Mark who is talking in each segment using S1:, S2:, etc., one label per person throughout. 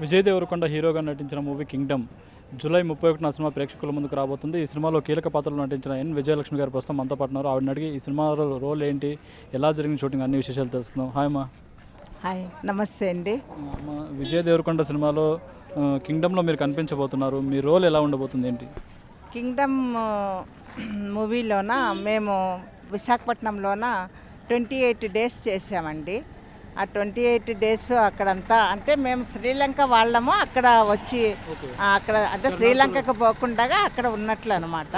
S1: విజయ్ దేవరకొండ హీరోగా నటించిన movie Kingdom July 31న cinema ప్రేక్షకుల ముందుకు రాబోతుంది. ఈ సినిమాలో కీలక పాత్రలో నటించిన ఎన్ విజయలక్ష్మి గారు ప్రస్తుతం మనతో పాటు ఉన్నారు. ఆవిడని అడిగి ఈ సినిమాలో రోల్ ఏంటి, ఎలా జరిగిన షూటింగ్, అన్ని విశేషాలు తెలుసుకుందాం. హాయ్ అమ్మా.
S2: హాయ్, నమస్తే అండి.
S1: అమ్మా, విజయ్ దేవరకొండ సినిమాలో కింగ్డమ్లో మీరు కనిపించబోతున్నారు. మీ రోల్ ఎలా ఉండబోతుంది, ఏంటి?
S2: కింగ్డమ్ మూవీలోన మేము విశాఖపట్నంలోన 28 డేస్ చేసామండి. ఆ 28 డేస్ అక్కడంతా అంటే మేము శ్రీలంక వాళ్ళము అక్కడ వచ్చి అక్కడ అంటే శ్రీలంకకు పోకుండా అక్కడ ఉన్నట్లు అనమాట.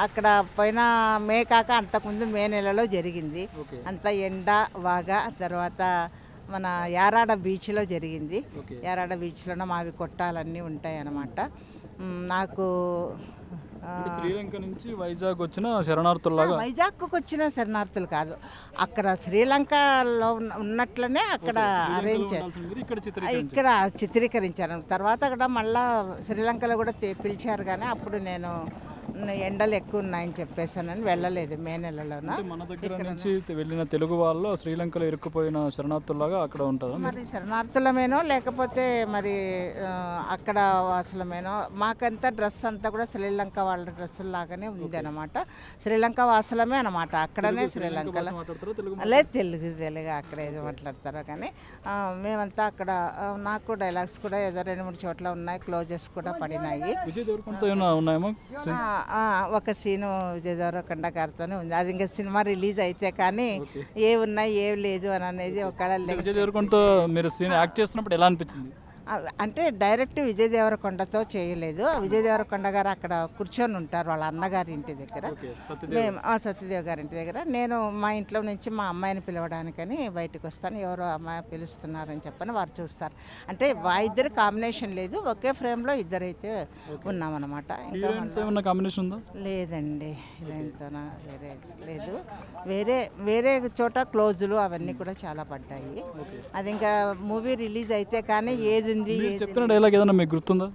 S2: అక్కడ పోయిన మే కాక అంతకుముందు మే నెలలో జరిగింది. అంత ఎండ బాగా. తర్వాత మన యారాడ బీచ్లో జరిగింది. యారాడ బీచ్లోనే మావి కొట్టాలన్నీ ఉంటాయి అన్నమాట. నాకు
S1: శ్రీలంక నుంచి వైజాగ్ వచ్చిన శరణార్థుల్లాగా.
S2: వైజాగ్కు వచ్చిన శరణార్థులు కాదు, అక్కడ శ్రీలంకలో ఉన్నట్లనే అక్కడ అరేంజ్ ఇక్కడ చిత్రీకరించారు. తర్వాత కూడా మళ్ళా శ్రీలంకలో కూడా పిలిచారు, కానీ అప్పుడు నేను ఎండలు ఎక్కువ ఉన్నాయని చెప్పేసానని వెళ్ళలేదు మే నెలలోన.
S1: మన దగ్గర నుంచి వెళ్ళిన తెలుగు వాళ్ళు శ్రీలంకలో ఇరుక్కుపోయిన శరణార్థుల్లాగా అక్కడ ఉంటారు.
S2: మరి శరణార్థులమేనో లేకపోతే మరి అక్కడ వాసులమేనో, మాకంతా డ్రెస్ అంతా కూడా శ్రీలంక వాళ్ళ డ్రెస్సులాగానే ఉంది అనమాట. శ్రీలంక వాసులమే అనమాట. అక్కడనే శ్రీలంకలో లేదు, తెలుగు అక్కడ ఏదో మాట్లాడతారో కానీ మేమంతా అక్కడ. నాకు డైలాగ్స్ కూడా ఏదో 2-3 చోట్ల ఉన్నాయి, క్లోజెస్ కూడా పడినాయి. ఒక సీను విజయ్ దేవరకొండ గారితోనే ఉంది. అది ఇంకా సినిమా రిలీజ్ అయితే కానీ ఏ ఉన్నాయి ఏవి లేదు అని అనేది ఒక
S1: విజయ్ దేవరకొండతో మీరు సీన్ యాక్ట్ చేస్తున్నప్పుడు ఎలా అనిపించింది?
S2: అంటే డైరెక్ట్ విజయ్ దేవరకొండతో చేయలేదు. విజయ్ దేవరకొండ గారు అక్కడ కూర్చొని ఉంటారు వాళ్ళ అన్నగారి ఇంటి దగ్గర, మేము సత్యదేవ్ గారి ఇంటి దగ్గర. నేను మా ఇంట్లో నుంచి మా అమ్మాయిని పిలవడానికని బయటకు వస్తాను. ఎవరో అమ్మాయి పిలుస్తున్నారని చెప్పని వారు చూస్తారు. అంటే ఇద్దరు కాంబినేషన్ లేదు, ఒకే ఫ్రేమ్లో ఇద్దరైతే ఉన్నామన్నమాట.
S1: ఇంకా కాంబినేషన్ ఉందా?
S2: లేదండి, హీరోయిన్తోనా వేరే లేదు. వేరే వేరే చోట క్లోజులు అవన్నీ కూడా చాలా పడ్డాయి. అది ఇంకా మూవీ రిలీజ్ అయితే కానీ ఏది
S1: చెప్పిన డైలాగ్ ఏదన్నా మీకు గుర్తుందా?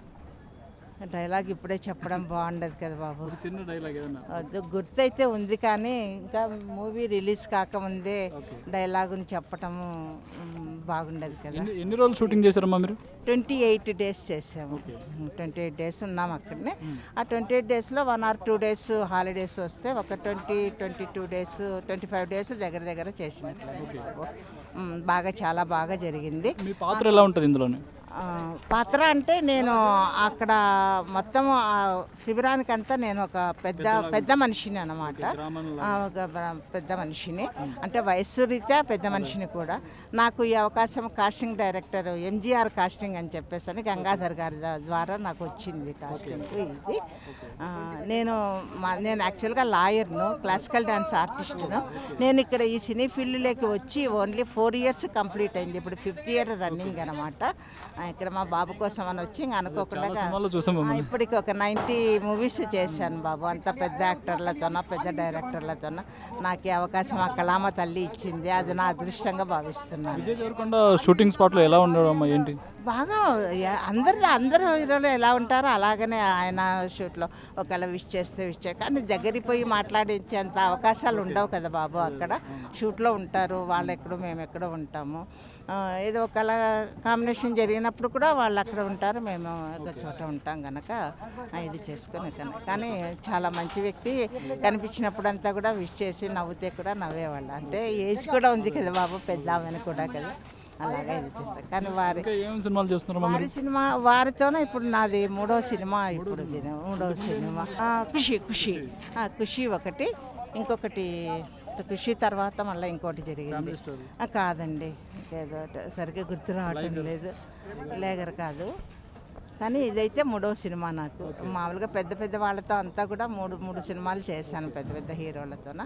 S2: డైలాగ్ ఇప్పుడే చెప్పడం బాగుండదు కదా బాబు.
S1: చిన్న డైలాగ్ ఏదన్నా
S2: గుర్తయితే ఉంది, కానీ ఇంకా మూవీ రిలీజ్ కాకముందే డైలాగుని చెప్పటం బాగుండదు కదా.
S1: ఎన్ని రోజులు షూటింగ్ చేశారమ్మా మీరు?
S2: 28 డేస్ చేసాము. 28 డేస్ ఉన్నాము అక్కడనే. ఆ 28 డేస్లో 1 or 2 డేస్ హాలిడేస్ వస్తే ఒక 22 డేస్ 25 డేస్ దగ్గర చేసినట్లు. బాగా చాలా బాగా జరిగింది.
S1: మీ పాత్ర ఎలా ఉంటుంది ఇందులోనే?
S2: పాత్ర అంటే నేను అక్కడ మొత్తం శిబిరానికంతా నేను ఒక పెద్ద మనిషిని అన్నమాట. ఒక పెద్ద మనిషిని అంటే వయస్సు రీత్యా పెద్ద మనిషిని కూడా. నాకు ఈ అవకాశం కాస్టింగ్ డైరెక్టర్ ఎంజీఆర్ కాస్టింగ్ అని చెప్పేసి గంగాధర్ గారి ద్వారా నాకు వచ్చింది కాస్టింగ్. ఇది నేను యాక్చువల్గా లాయర్ను, క్లాసికల్ డ్యాన్స్ ఆర్టిస్టును. నేను ఇక్కడ ఈ సినీ ఫీల్డ్లోకి వచ్చి ఓన్లీ 4 years కంప్లీట్ అయింది. ఇప్పుడు 5th year రన్నింగ్ అనమాట. ఇక్కడ మా బాబు కోసం అని వచ్చి ఇంకా అనుకోకుండా ఇప్పటికి ఒక 90 మూవీస్ చేశాను బాబు. అంత పెద్ద యాక్టర్లతోన, పెద్ద డైరెక్టర్లతోన. నాకు ఈ అవకాశం ఆ కళామ తల్లి ఇచ్చింది. అది నా అదృష్టంగా భావిస్తున్నాను.
S1: విజయ్ దేవరకొండ షూటింగ్ స్పాట్లో ఎలా ఉండడం ఏంటి?
S2: బాగా అందరు హీరోలు ఎలా ఉంటారో అలాగనే ఆయన షూట్లో ఒకవేళ విష్ చేస్తే కానీ దగ్గరికి పోయి మాట్లాడించేంత అవకాశాలు ఉండవు కదా బాబు. అక్కడ షూట్లో ఉంటారు, వాళ్ళు ఎక్కడో మేము ఎక్కడో ఉంటాము. ఏదో ఒకవేళ కాంబినేషన్ జరిగినప్పుడు కూడా వాళ్ళు అక్కడ ఉంటారు, మేము ఒక చోట ఉంటాం కనుక ఇది చేసుకొని. కానీ చాలా మంచి వ్యక్తి. కనిపించినప్పుడంతా కూడా విష్ చేసి నవ్వుతే కూడా నవ్వేవాళ్ళు. అంటే ఏజ్ కూడా ఉంది కదా బాబు, పెద్ద ఆమెను కూడా కదా, అలాగే ఇది చేస్తారు. కానీ వారితోనే ఇప్పుడు నాది 3వ సినిమా. ఇప్పుడు 3వ సినిమా ఖుషి ఒకటి, ఇంకొకటి ఖుషి తర్వాత మళ్ళీ ఇంకోటి జరిగింది. కాదండి, ఏదో సరిగ్గా గుర్తు రావటం లేదు. లేగర్ కాదు, కానీ ఇదైతే 3వ సినిమా నాకు. మామూలుగా పెద్ద వాళ్ళతో అంతా కూడా మూడు సినిమాలు చేశాను పెద్ద హీరోలతోన.